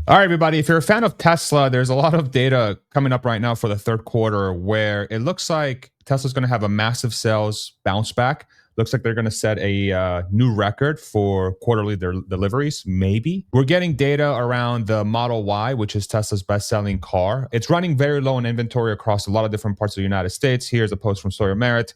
All right, everybody. If you're a fan of Tesla, there's a lot of data coming up right now for the third quarter where it looks like Tesla's going to have a massive sales bounce back. Looks like they're going to set a new record for quarterly deliveries, maybe. We're getting data around the Model Y, which is Tesla's best-selling car. It's running very low in inventory across a lot of different parts of the United States. Here's a post from Sawyer Merritt.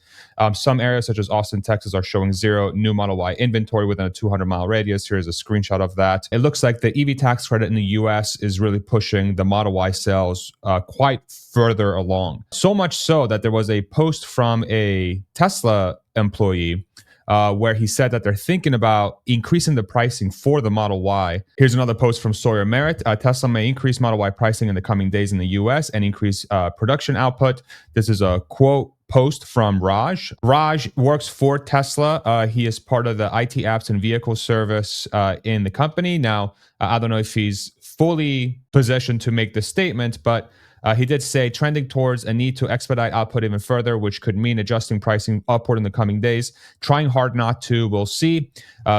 Some areas, such as Austin, Texas, are showing zero new Model Y inventory within a 200-mile radius. Here's a screenshot of that. It looks like the EV tax credit in the U.S. is really pushing the Model Y sales quite further along. So much so that there was a post from a Tesla employee where he said that they're thinking about increasing the pricing for the Model Y. Here's another post from Sawyer Merritt. Tesla may increase Model Y pricing in the coming days in the US and increase production output. This is a quote post from Raj. Raj works for Tesla. He is part of the IT apps and vehicle service in the company. Now, I don't know if he's fully positioned to make this statement, but he did say trending towards a need to expedite output even further, which could mean adjusting pricing upward in the coming days. Trying hard not to, we'll see.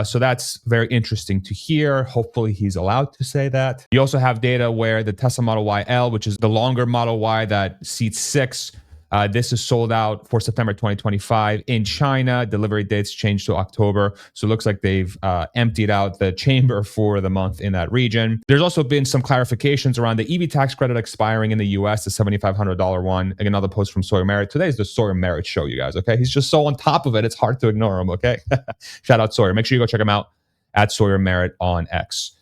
So that's very interesting to hear. Hopefully he's allowed to say that. You also have data where the Tesla Model Y L, which is the longer Model Y that seats 6, this is sold out for September 2025 in China. Delivery dates changed to October. So it looks like they've emptied out the chamber for the month in that region. There's also been some clarifications around the EV tax credit expiring in the US, the $7,500 one. Again, another post from Sawyer Merritt. Today is the Sawyer Merritt show, you guys, okay? He's just so on top of it, it's hard to ignore him, okay? Shout out Sawyer. Make sure you go check him out at Sawyer Merritt on X,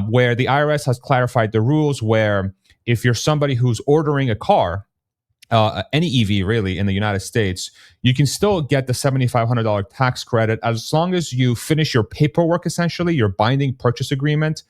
where the IRS has clarified the rules where if you're somebody who's ordering a car, any EV really in the United States, you can still get the $7,500 tax credit as long as you finish your paperwork, essentially, your binding purchase agreement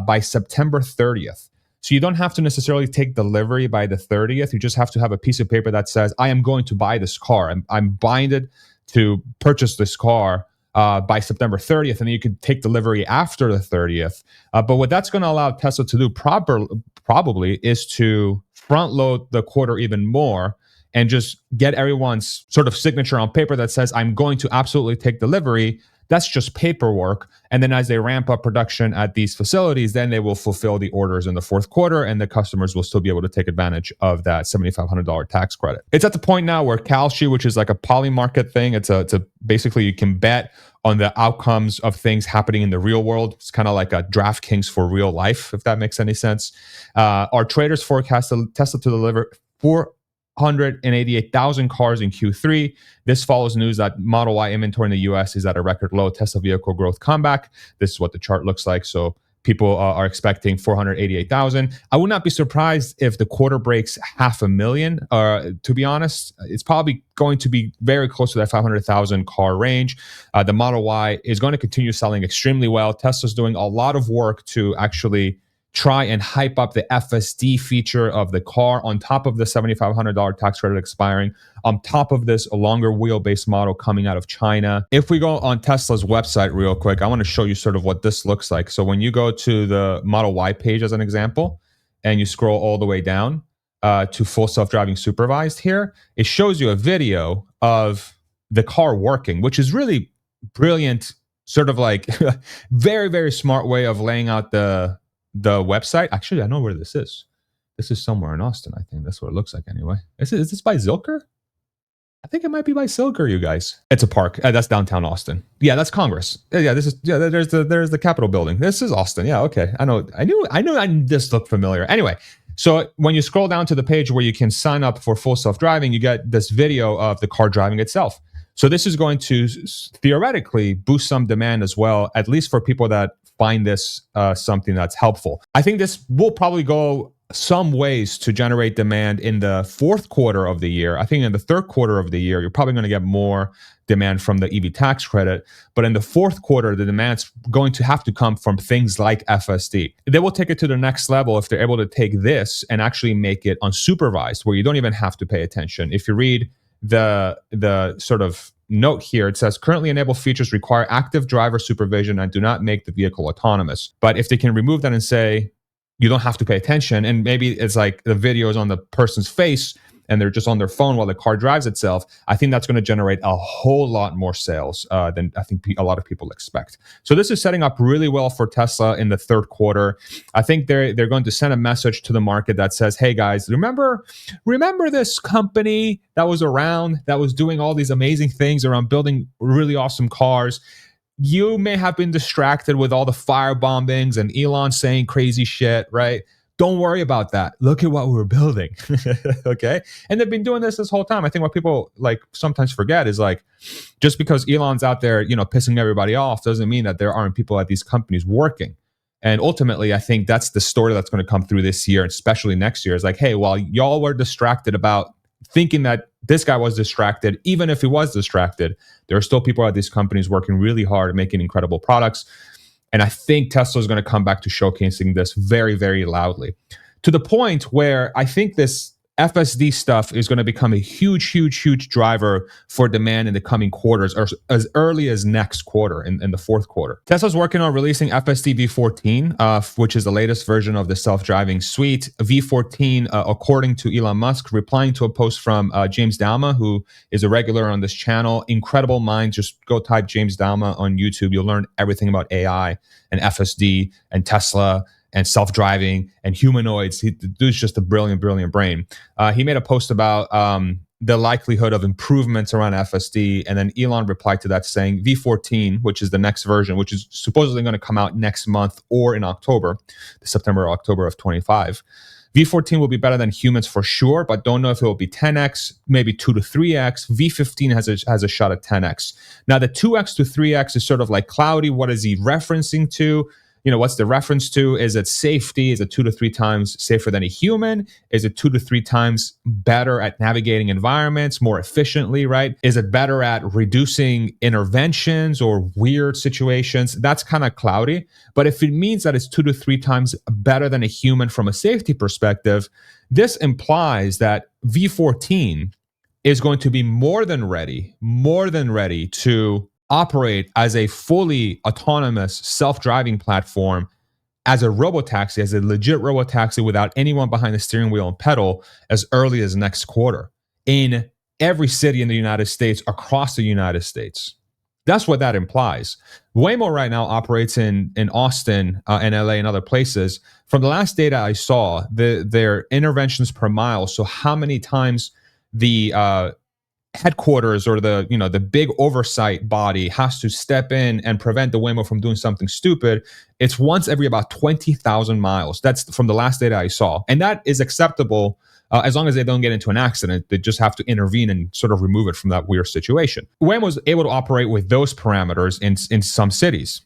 by September 30th. So you don't have to necessarily take delivery by the 30th. You just have to have a piece of paper that says, I am going to buy this car. I'm binded to purchase this car by September 30th, and then you can take delivery after the 30th. But what that's going to allow Tesla to do probably is to front load the quarter even more and just get everyone's sort of signature on paper that says, I'm going to absolutely take delivery. That's just paperwork. And then as they ramp up production at these facilities, then they will fulfill the orders in the fourth quarter and the customers will still be able to take advantage of that $7,500 tax credit. It's at the point now where Kalshi, which is like a poly market thing, it's a basically you can bet on the outcomes of things happening in the real world. It's kind of like a DraftKings for real life, if that makes any sense. Our traders forecast Tesla to deliver 488,000 cars in Q3. This follows news that Model Y inventory in the US is at a record low. Tesla vehicle growth comeback. This is what the chart looks like. So people are expecting 488,000. I would not be surprised if the quarter breaks 500,000. To be honest, it's probably going to be very close to that 500,000 car range. The Model Y is going to continue selling extremely well. Tesla's doing a lot of work to actually try and hype up the FSD feature of the car on top of the $7,500 tax credit expiring, on top of this a longer wheelbase model coming out of China. If we go on Tesla's website real quick, I want to show you sort of what this looks like. So when you go to the Model Y page as an example, and you scroll all the way down to full self-driving supervised here, it shows you a video of the car working, which is really brilliant, sort of like very, very smart way of laying out the website. Actually, I know where this is. This is somewhere in Austin, I think. That's what it looks like anyway. Is this by Zilker? I think it might be by Zilker, you guys. It's a park. That's downtown Austin. Yeah, that's Congress. Yeah, this is there's the Capitol building. This is Austin. Yeah, okay. I know this looked familiar. Anyway, so when you scroll down to the page where you can sign up for full self-driving, you get this video of the car driving itself. So this is going to theoretically boost some demand as well, at least for people that find this something that's helpful. I think this will probably go some ways to generate demand in the fourth quarter of the year. I think in the third quarter of the year, you're probably going to get more demand from the EV tax credit. But in the fourth quarter, the demand's going to have to come from things like FSD. They will take it to the next level if they're able to take this and actually make it unsupervised, where you don't even have to pay attention. If you read the sort of note here, it says currently enabled features require active driver supervision and do not make the vehicle autonomous. But if they can remove that and say you don't have to pay attention, and maybe it's like the video is on the person's face and they're just on their phone while the car drives itself, I think that's going to generate a whole lot more sales than I think a lot of people expect. So this is setting up really well for Tesla in the third quarter. I think they're going to send a message to the market that says, hey guys, remember this company that was around, that was doing all these amazing things around building really awesome cars? You may have been distracted with all the fire bombings and Elon saying crazy shit, right? Don't worry about that. Look at what we're building. Okay. And they've been doing this whole time. I think what people like sometimes forget is like, just because Elon's out there, pissing everybody off doesn't mean that there aren't people at these companies working. And ultimately, I think that's the story that's going to come through this year, especially next year. Is like, hey, while y'all were distracted about thinking that this guy was distracted, even if he was distracted, there are still people at these companies working really hard, making incredible products. And I think Tesla is going to come back to showcasing this very, very loudly, to the point where I think this FSD stuff is going to become a huge, huge, huge driver for demand in the coming quarters, or as early as next quarter, in the fourth quarter. Tesla's working on releasing FSD V14, which is the latest version of the self-driving suite. V14, according to Elon Musk, replying to a post from James Dalma, who is a regular on this channel. Incredible mind. Just go type James Dalma on YouTube. You'll learn everything about AI and FSD and Tesla and self-driving and humanoids. The dude's just a brilliant, brilliant brain. He made a post about the likelihood of improvements around FSD, and then Elon replied to that saying V14, which is the next version, which is supposedly going to come out next month or in October, September or October of 25. V14 will be better than humans for sure, but don't know if it will be 10x, maybe 2 to 3x. V15 has a shot at 10x. Now, the 2x to 3x is sort of like cloudy. What is he referencing to? What's the reference to? Is it safety? Is it 2 to 3 times safer than a human? Is it 2 to 3 times better at navigating environments more efficiently, right? Is it better at reducing interventions or weird situations? That's kind of cloudy. But if it means that it's 2 to 3 times better than a human from a safety perspective, this implies that V14 is going to be more than ready to operate as a fully autonomous self-driving platform, as a robotaxi, as a legit robotaxi without anyone behind the steering wheel and pedal, as early as next quarter in every city in the United States, across the United States. That's what that implies. Waymo right now operates in Austin and LA and other places. From the last data I saw, their interventions per mile, so how many times the headquarters or the big oversight body has to step in and prevent the Waymo from doing something stupid, it's once every about 20,000 miles. That's from the last data I saw. And that is acceptable as long as they don't get into an accident. They just have to intervene and sort of remove it from that weird situation. Waymo was able to operate with those parameters in some cities.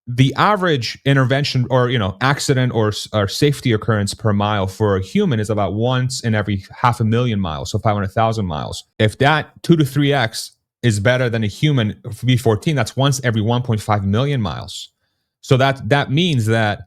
The average intervention or accident or safety occurrence per mile for a human is about once in every 500,000 miles, so 500,000 miles. If that 2 to 3x is better than a human V14, that's once every 1.5 million miles. So that means that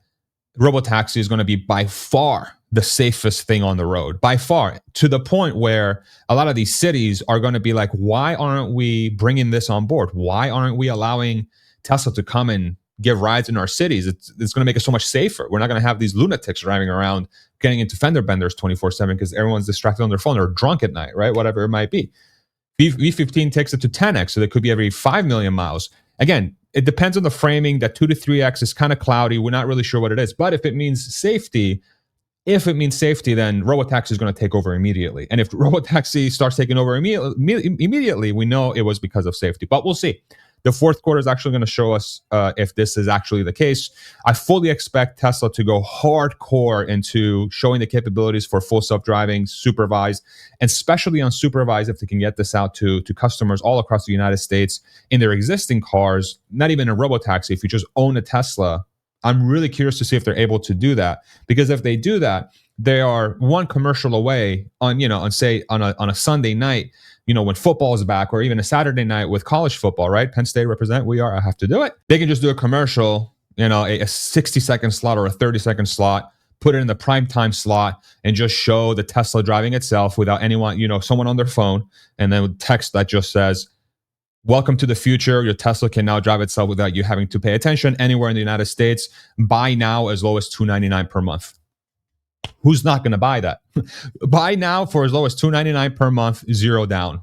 robotaxi is going to be by far the safest thing on the road, by far, to the point where a lot of these cities are going to be like, why aren't we bringing this on board? Why aren't we allowing Tesla to come and give rides in our cities? It's going to make us so much safer. We're not going to have these lunatics driving around getting into fender benders 24/7 because everyone's distracted on their phone or drunk at night, right? Whatever it might be. V15 takes it to 10x, so that could be every 5 million miles. Again, it depends on the framing. That 2 to 3x is kind of cloudy. We're not really sure what it is. But if it means safety, then robotaxi is going to take over immediately. And if robotaxi starts taking over immediately, we know it was because of safety. But we'll see. The fourth quarter is actually going to show us if this is actually the case. I fully expect Tesla to go hardcore into showing the capabilities for full self-driving, supervised, and especially unsupervised if they can get this out to customers all across the United States in their existing cars, not even a robotaxi. If you just own a Tesla, I'm really curious to see if they're able to do that. Because if they do that, they are one commercial away on a Sunday night, when football is back, or even a Saturday night with college football, right? Penn State represent, we are, I have to do it. They can just do a commercial, a 60-second slot or a 30-second slot, put it in the primetime slot, and just show the Tesla driving itself without anyone, someone on their phone, and then with text that just says, welcome to the future. Your Tesla can now drive itself without you having to pay attention anywhere in the United States. Buy now as low as $299 per month. Who's not going to buy that? Buy now for as low as $299 per month, 0 down.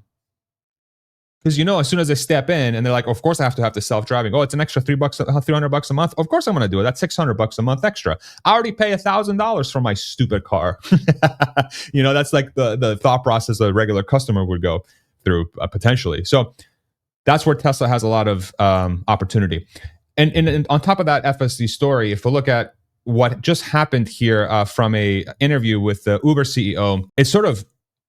Because as soon as they step in and they're like, of course I have to self-driving. Oh, it's an extra $300 a month. Of course I'm going to do it. That's $600 a month extra. I already pay $1,000 for my stupid car. That's like the thought process a regular customer would go through potentially. So that's where Tesla has a lot of opportunity. And on top of that FSD story, if we look at what just happened here from a interview with the Uber CEO, it sort of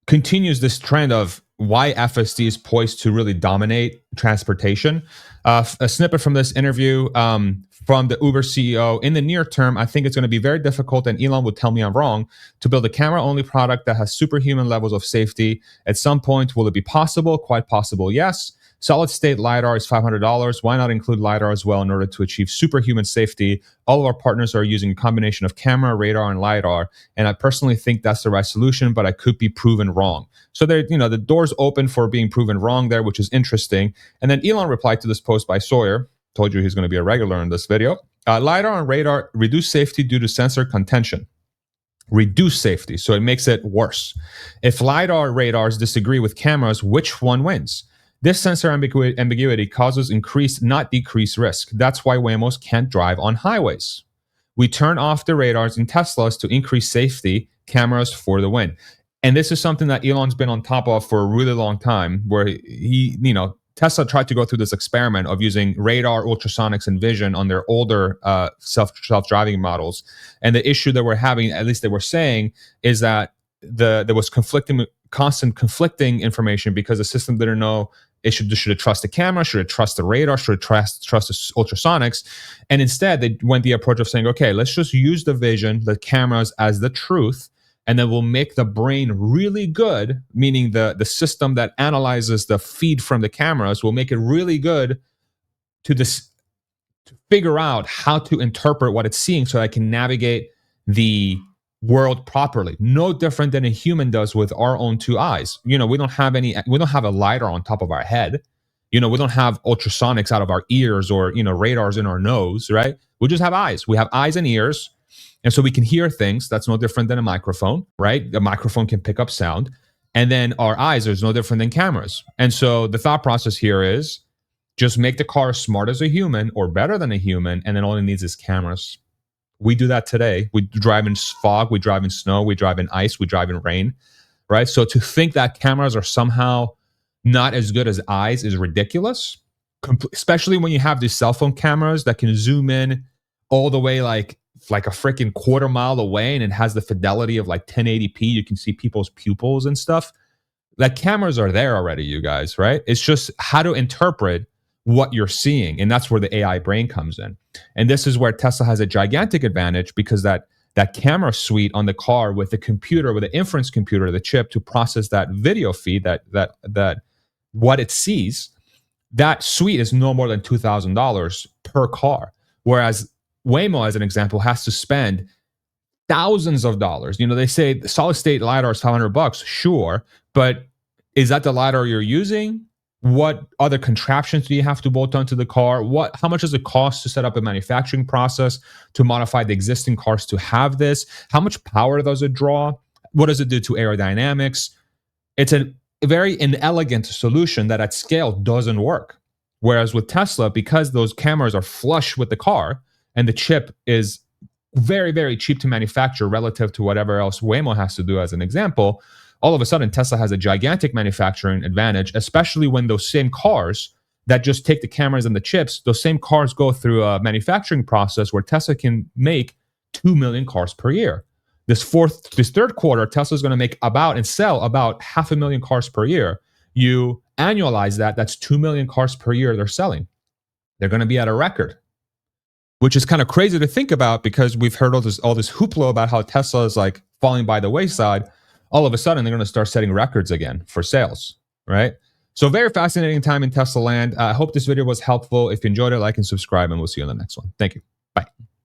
continues this trend of why FSD is poised to really dominate transportation. A snippet from this interview from the Uber CEO: in the near term, I think it's going to be very difficult, and Elon would tell me I'm wrong, to build a camera-only product that has superhuman levels of safety. At some point, will it be possible? Quite possible, yes. Solid-state LiDAR is $500. Why not include LiDAR as well in order to achieve superhuman safety? All of our partners are using a combination of camera, radar, and LiDAR, and I personally think that's the right solution, but I could be proven wrong. So there, the door's open for being proven wrong there, which is interesting. And then Elon replied to this post by Sawyer. Told you he's going to be a regular in this video. LiDAR and radar reduce safety due to sensor contention. Reduce safety, so it makes it worse. If LiDAR radars disagree with cameras, which one wins? This sensor ambiguity causes increased, not decreased risk. That's why Waymos can't drive on highways. We turn off the radars in Teslas to increase safety, cameras for the win. And this is something that Elon's been on top of for a really long time, where Tesla tried to go through this experiment of using radar, ultrasonics, and vision on their older self-driving models. And the issue that we're having, at least they were saying, is that there was constant conflicting information because the system didn't know should it trust the camera, should it trust the radar, should it trust the ultrasonics. And instead, they went the approach of saying, okay, let's just use the vision, the cameras as the truth, and then we'll make the brain really good, meaning the system that analyzes the feed from the cameras will make it really good to figure out how to interpret what it's seeing so I can navigate the world properly. No different than a human does with our own two eyes. We don't have a LiDAR on top of our head. We don't have ultrasonics out of our ears or, radars in our nose, right? We just have eyes. We have eyes and ears. And so we can hear things. That's no different than a microphone, right? A microphone can pick up sound. And then our eyes is no different than cameras. And so the thought process here is just make the car as smart as a human or better than a human, and then all it needs is cameras. We do that today. We drive in fog, we drive in snow, we drive in ice, we drive in rain, right? So to think that cameras are somehow not as good as eyes is ridiculous, especially when you have these cell phone cameras that can zoom in all the way like a freaking quarter mile away, and it has the fidelity of like 1080p. You can see people's pupils and stuff. Like, cameras are there already, you guys, right? It's just how to interpret what you're seeing. And that's where the AI brain comes in. And this is where Tesla has a gigantic advantage, because that camera suite on the car with the computer, with the inference computer, the chip to process that video feed, that what it sees, that suite is no more than $2,000 per car. Whereas Waymo, as an example, has to spend thousands of dollars. They say solid state LiDAR is $500, sure, but is that the LiDAR you're using? What other contraptions do you have to bolt onto the car? How much does it cost to set up a manufacturing process to modify the existing cars to have this? How much power does it draw? What does it do to aerodynamics? It's a very inelegant solution that at scale doesn't work. Whereas with Tesla, because those cameras are flush with the car and the chip is very, very cheap to manufacture relative to whatever else Waymo has to do, as an example, all of a sudden Tesla has a gigantic manufacturing advantage, especially when those same cars that just take the cameras and the chips, those same cars go through a manufacturing process where Tesla can make 2 million cars per year. This third quarter, Tesla's going to make and sell about 500,000 cars per year. You annualize that, that's 2 million cars per year they're selling. They're going to be at a record, which is kind of crazy to think about, because we've heard all this hoopla about how Tesla is like falling by the wayside. All of a sudden, they're going to start setting records again for sales, right? So very fascinating time in Tesla land. I hope this video was helpful. If you enjoyed it, like and subscribe, and we'll see you on the next one. Thank you.